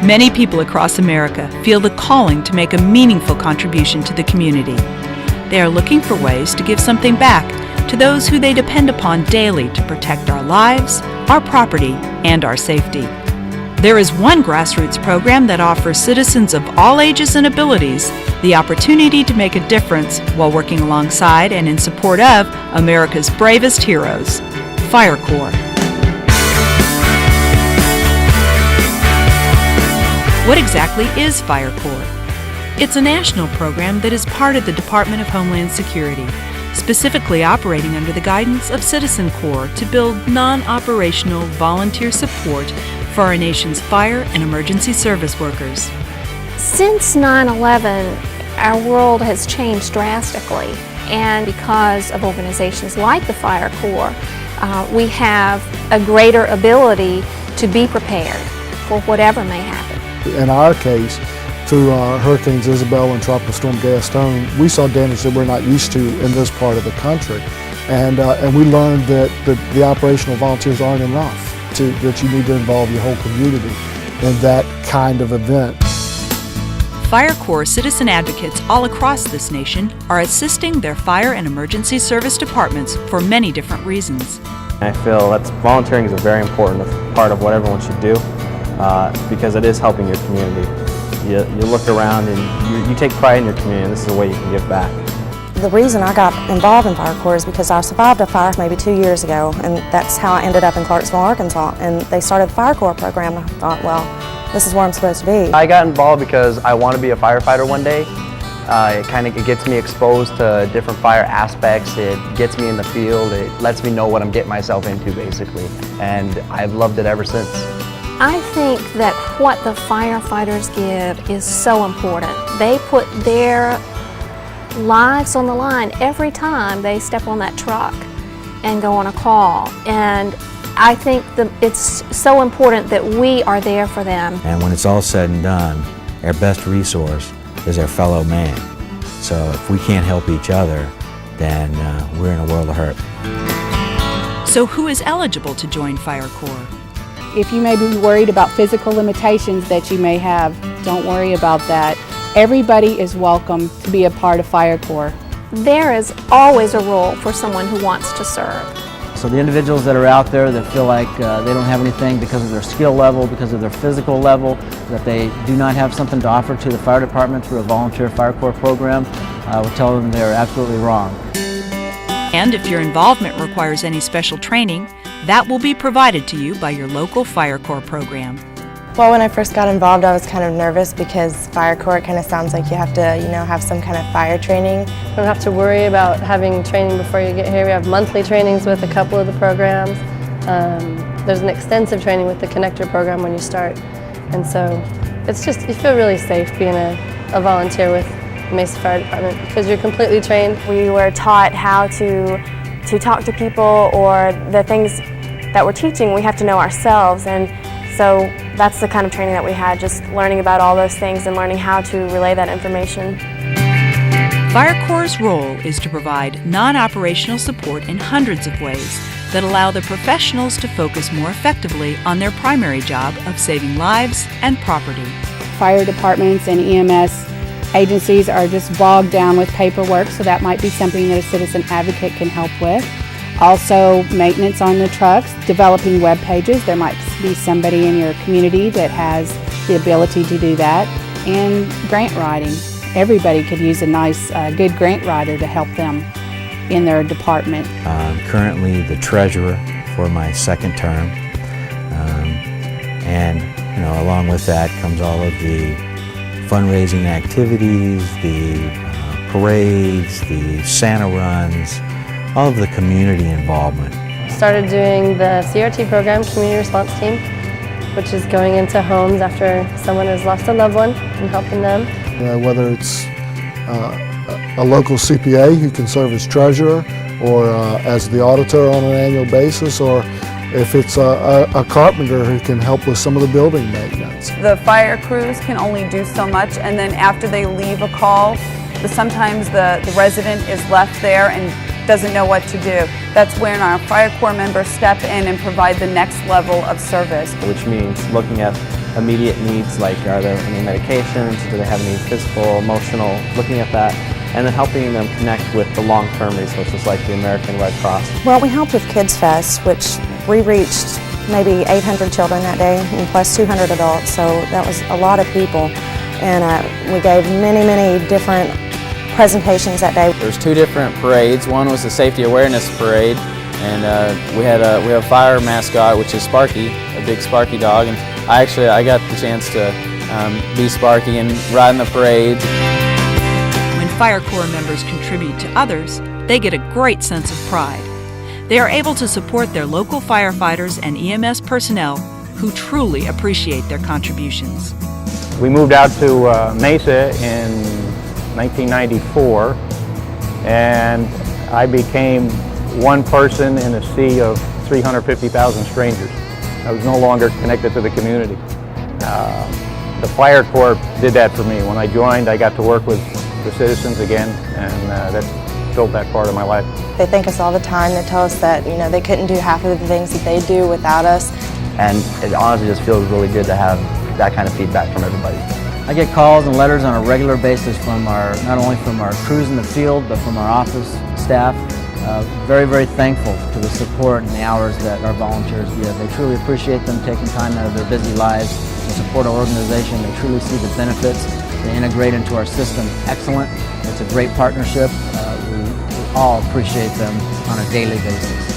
Many people across America feel the calling to make a meaningful contribution to the community. They are looking for ways to give something back to those who they depend upon daily to protect our lives, our property, and our safety. There is one grassroots program that offers citizens of all ages and abilities the opportunity to make a difference while working alongside and in support of America's bravest heroes, Fire Corps. What exactly is Fire Corps? It's a national program that is part of the Department of Homeland Security, specifically operating under the guidance of Citizen Corps to build non-operational volunteer support for our nation's fire and emergency service workers. Since 9/11, our world has changed drastically, and because of organizations like the Fire Corps, we have a greater ability to be prepared for whatever may happen. In our case, through Hurricanes Isabel and Tropical Storm Gaston, we saw damage that we're not used to in this part of the country. And we learned that the operational volunteers aren't enough, that you need to involve your whole community in that kind of event. Fire Corps citizen advocates all across this nation are assisting their fire and emergency service departments for many different reasons. I feel that volunteering is a very important part of what everyone should do because it is helping your community. You look around and you take pride in your community, and this is a way you can give back. The reason I got involved in Fire Corps is because I survived a fire maybe 2 years ago, and that's how I ended up in Clarksville, Arkansas. And they started the Fire Corps program, and I thought, well, this is where I'm supposed to be. I got involved because I want to be a firefighter one day. It gets me exposed to different fire aspects. It gets me in the field. It lets me know what I'm getting myself into, basically. And I've loved it ever since. I think that what the firefighters give is so important. They put their lives on the line every time they step on that truck and go on a call. And I think that it's so important that we are there for them. And when it's all said and done, our best resource is our fellow man. So if we can't help each other, then we're in a world of hurt. So who is eligible to join Fire Corps? If you may be worried about physical limitations that you may have, don't worry about that. Everybody is welcome to be a part of Fire Corps. There is always a role for someone who wants to serve. So the individuals that are out there that feel like they don't have anything because of their skill level, because of their physical level, that they do not have something to offer to the fire department through a volunteer Fire Corps program, I would tell them they're absolutely wrong. And if your involvement requires any special training, that will be provided to you by your local Fire Corps program. Well, when I first got involved, I was kind of nervous because Fire Corps kind of sounds like you have to, have some kind of fire training. You don't have to worry about having training before you get here. We have monthly trainings with a couple of the programs. There's an extensive training with the Connector program when you start. And so it's just, you feel really safe being a volunteer with Mesa Fire Department because you're completely trained. We were taught how to talk to people, or the things that we're teaching we have to know ourselves, and so that's the kind of training that we had, just learning about all those things and learning how to relay that information. Fire Corps' role is to provide non-operational support in hundreds of ways that allow the professionals to focus more effectively on their primary job of saving lives and property. Fire departments and EMS agencies are just bogged down with paperwork, so that might be something that a citizen advocate can help with. Also, maintenance on the trucks, developing web pages. There might be somebody in your community that has the ability to do that. And grant writing. Everybody could use a nice, good grant writer to help them in their department. I'm currently the treasurer for my second term. And along with that comes all of the fundraising activities, the parades, the Santa runs, all of the community involvement. Started doing the CRT program, Community Response Team, which is going into homes after someone has lost a loved one and helping them. Whether it's a local CPA who can serve as treasurer, or as the auditor on an annual basis, or if it's a carpenter who can help with some of the building maintenance. The fire crews can only do so much, and then after they leave a call, sometimes the resident is left there and doesn't know what to do. That's when our Fire Corps members step in and provide the next level of service. Which means looking at immediate needs, like are there any medications, do they have any physical, emotional, looking at that, and then helping them connect with the long-term resources like the American Red Cross. Well, we helped with Kids Fest, which we reached maybe 800 children that day, and plus 200 adults, so that was a lot of people. And we gave many different presentations that day. There's two different parades. One was the safety awareness parade, and we have a fire mascot, which is Sparky, a big Sparky dog, and I got the chance to be Sparky and ride in the parade. When Fire Corps members contribute to others, they get a great sense of pride. They are able to support their local firefighters and EMS personnel who truly appreciate their contributions. We moved out to Mesa in 1994, and I became one person in a sea of 350,000 strangers. I was no longer connected to the community. The Fire Corps did that for me. When I joined, I got to work with the citizens again, and that filled that part of my life. They thank us all the time. They tell us that they couldn't do half of the things that they do without us. And it honestly just feels really good to have that kind of feedback from everybody. I get calls and letters on a regular basis from not only from our crews in the field, but from our office staff. Very thankful for the support and the hours that our volunteers give. They truly appreciate them taking time out of their busy lives to support our organization. They truly see the benefits. They integrate into our system excellent. It's a great partnership. We all appreciate them on a daily basis.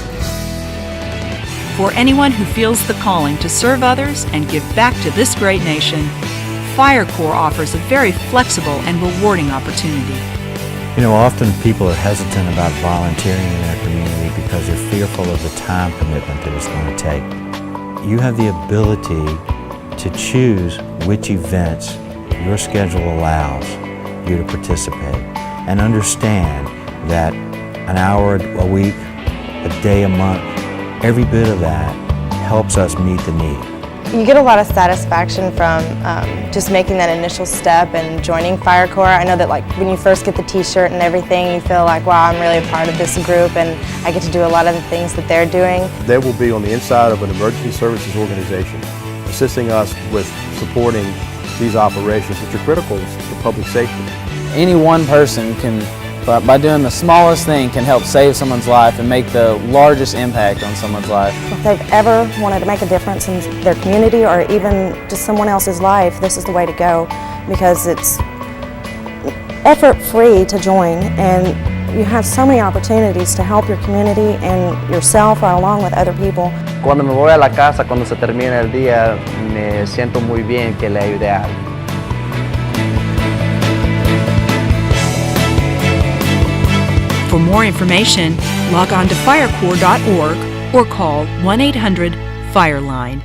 For anyone who feels the calling to serve others and give back to this great nation, Fire Corps offers a very flexible and rewarding opportunity. Often people are hesitant about volunteering in their community because they're fearful of the time commitment that it's going to take. You have the ability to choose which events your schedule allows you to participate, and understand that an hour a week, a day a month, every bit of that helps us meet the need. You get a lot of satisfaction from just making that initial step and joining Fire Corps. I know that when you first get the t-shirt and everything, you feel like, wow, I'm really a part of this group and I get to do a lot of the things that they're doing. They will be on the inside of an emergency services organization, assisting us with supporting these operations, which are critical to public safety. Any one person can, by doing the smallest thing, can help save someone's life and make the largest impact on someone's life. If they've ever wanted to make a difference in their community or even just someone else's life, this is the way to go, because it's effort-free to join, and you have so many opportunities to help your community and yourself or along with other people. Cuando me voy a la casa, cuando se termina el día, me siento muy bien que le ayudé a alguien. For more information, log on to firecorps.org or call 1-800-FIRELINE.